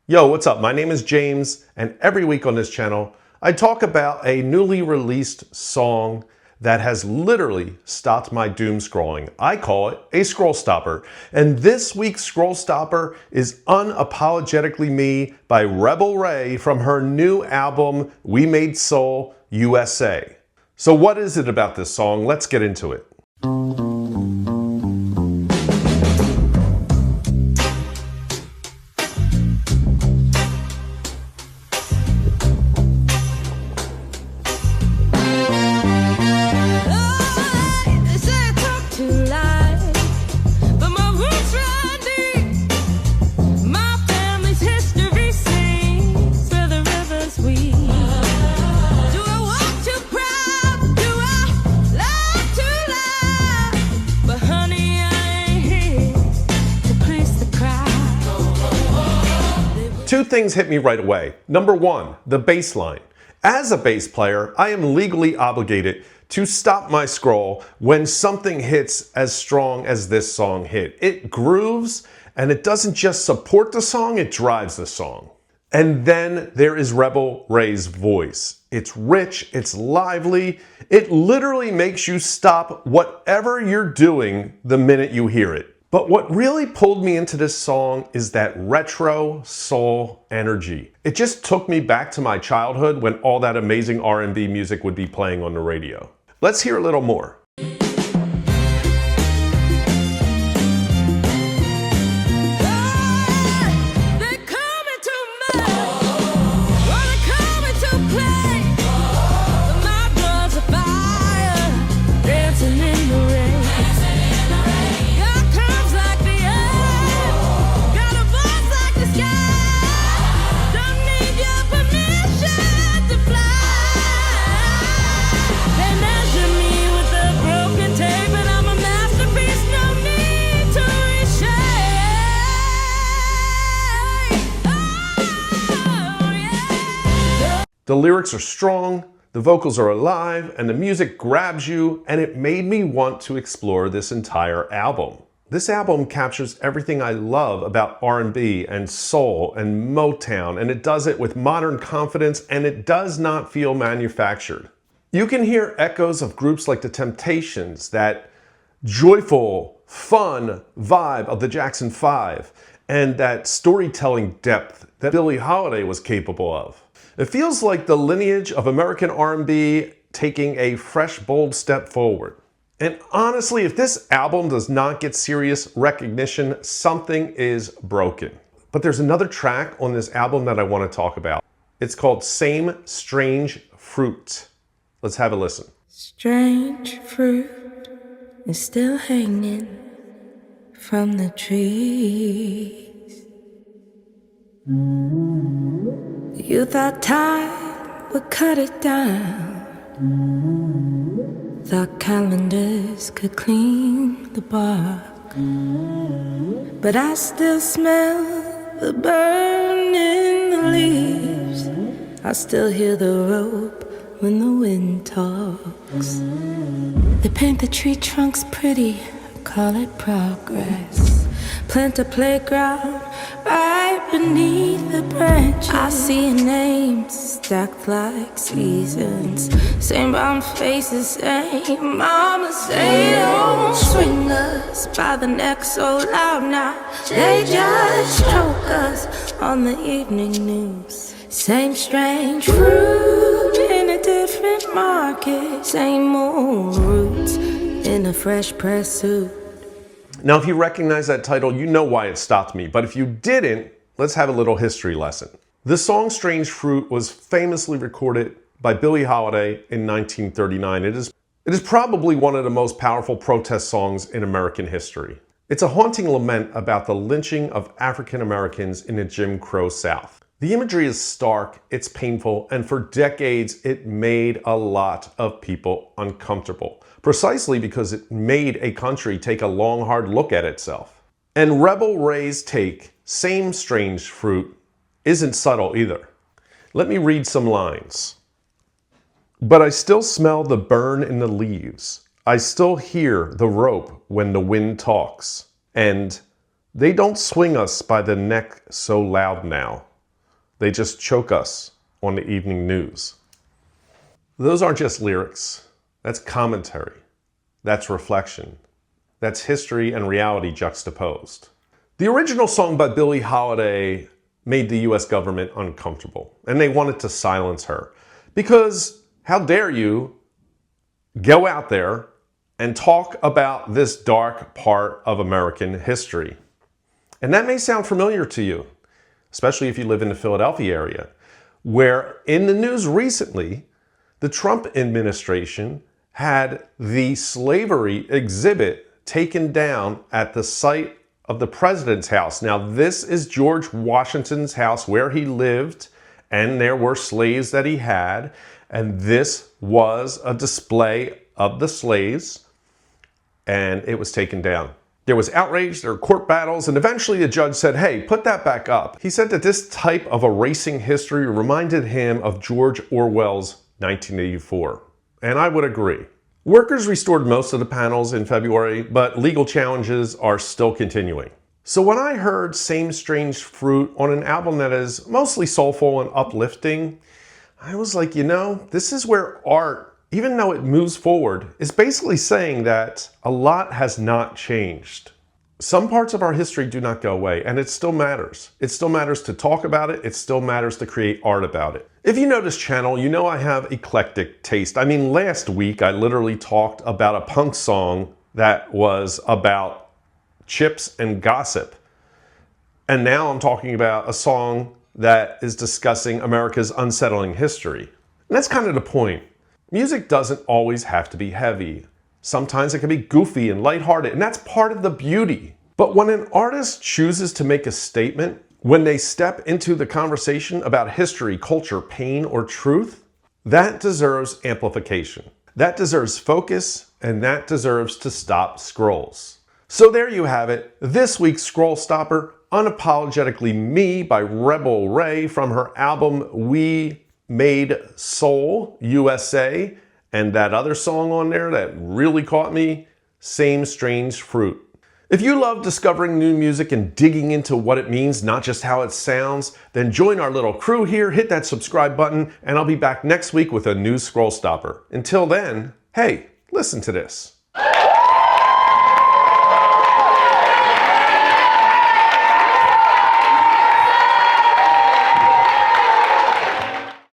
Yo, what's up? My name is James, and every week on this channel, I talk about a newly released song that has literally stopped my doom scrolling. I call it a scroll stopper. And this week's scroll stopper is Unapologetically Me by Rebel Rae from her new album, We Made Soul USA. So what is it about this song? Let's get into it. Two things hit me right away. Number one, the bass line. As a bass player, I am legally obligated to stop my scroll when something hits as strong as this song hit. It grooves, and it doesn't just support the song, it drives the song. And then there is Rebel Rae's voice. It's rich, it's lively, it literally makes you stop whatever you're doing the minute you hear it. But what really pulled me into this song is that retro soul energy. It just took me back to my childhood when all that amazing R&B music would be playing on the radio. Let's hear a little more. The lyrics are strong, the vocals are alive, and the music grabs you, and it made me want to explore this entire album. This album captures everything I love about R&B and soul and Motown, and it does it with modern confidence, and it does not feel manufactured. You can hear echoes of groups like The Temptations, that joyful, fun vibe of the Jackson 5, and that storytelling depth that Billie Holiday was capable of. It feels like the lineage of American R&B taking a fresh, bold step forward. And honestly, if this album does not get serious recognition, something is broken. But there's another track on this album that I want to talk about. It's called Same Strange Fruit. Let's have a listen. Strange fruit is still hanging from the trees. You thought time would cut it down. Thought calendars could clean the bark. But I still smell the burn in the leaves. I still hear the rope when the wind talks. They paint the tree trunks pretty, call it progress. Plant a playground right beneath the branches. I see names stacked like seasons. Same brown faces, same mama say don't swing us by the neck so loud now. They just choke us on the evening news. Same strange fruit in a different market. Same old roots in a fresh pressed suit. Now, if you recognize that title, you know why it stopped me. But if you didn't, let's have a little history lesson. The song Strange Fruit was famously recorded by Billie Holiday in 1939. It is probably one of the most powerful protest songs in American history. It's a haunting lament about the lynching of African Americans in the Jim Crow South. The imagery is stark, it's painful, and for decades it made a lot of people uncomfortable. Precisely because it made a country take a long, hard look at itself. And Rebel Rae's take, Same Strange Fruit, isn't subtle either. Let me read some lines. But I still smell the burn in the leaves. I still hear the rope when the wind talks. And they don't swing us by the neck so loud now. They just choke us on the evening news. Those aren't just lyrics. That's commentary. That's reflection. That's history and reality juxtaposed. The original song by Billie Holiday made the US government uncomfortable, and they wanted to silence her. Because how dare you go out there and talk about this dark part of American history? And that may sound familiar to you, especially if you live in the Philadelphia area, where in the news recently, the Trump administration had the slavery exhibit taken down at the site of the president's house. Now, this is George Washington's house where he lived, and there were slaves that he had, and this was a display of the slaves, and it was taken down. There was outrage, there were court battles, and eventually the judge said, hey, put that back up. He said that this type of erasing history reminded him of George Orwell's 1984. And I would agree. Workers restored most of the panels in February, but legal challenges are still continuing. So when I heard Same Strange Fruit on an album that is mostly soulful and uplifting, I was like, you know, this is where art, even though it moves forward, is basically saying that a lot has not changed. Some parts of our history do not go away, and it still matters. It still matters to talk about it. It still matters to create art about it. If you know this channel, you know I have eclectic taste. I mean, last week I literally talked about a punk song that was about chips and gossip. And now I'm talking about a song that is discussing America's unsettling history. And that's kind of the point. Music doesn't always have to be heavy. Sometimes it can be goofy and lighthearted, and that's part of the beauty. But when an artist chooses to make a statement, when they step into the conversation about history, culture, pain, or truth, that deserves amplification. That deserves focus, and that deserves to stop scrolls. So there you have it, this week's Scroll Stopper, Unapologetically Me by Rebel Rae from her album We Made Soul USA, and that other song on there that really caught me, Same Strange Fruit. If you love discovering new music and digging into what it means, not just how it sounds, then join our little crew here, hit that subscribe button, and I'll be back next week with a new Scroll Stopper. Until then, hey, listen to this.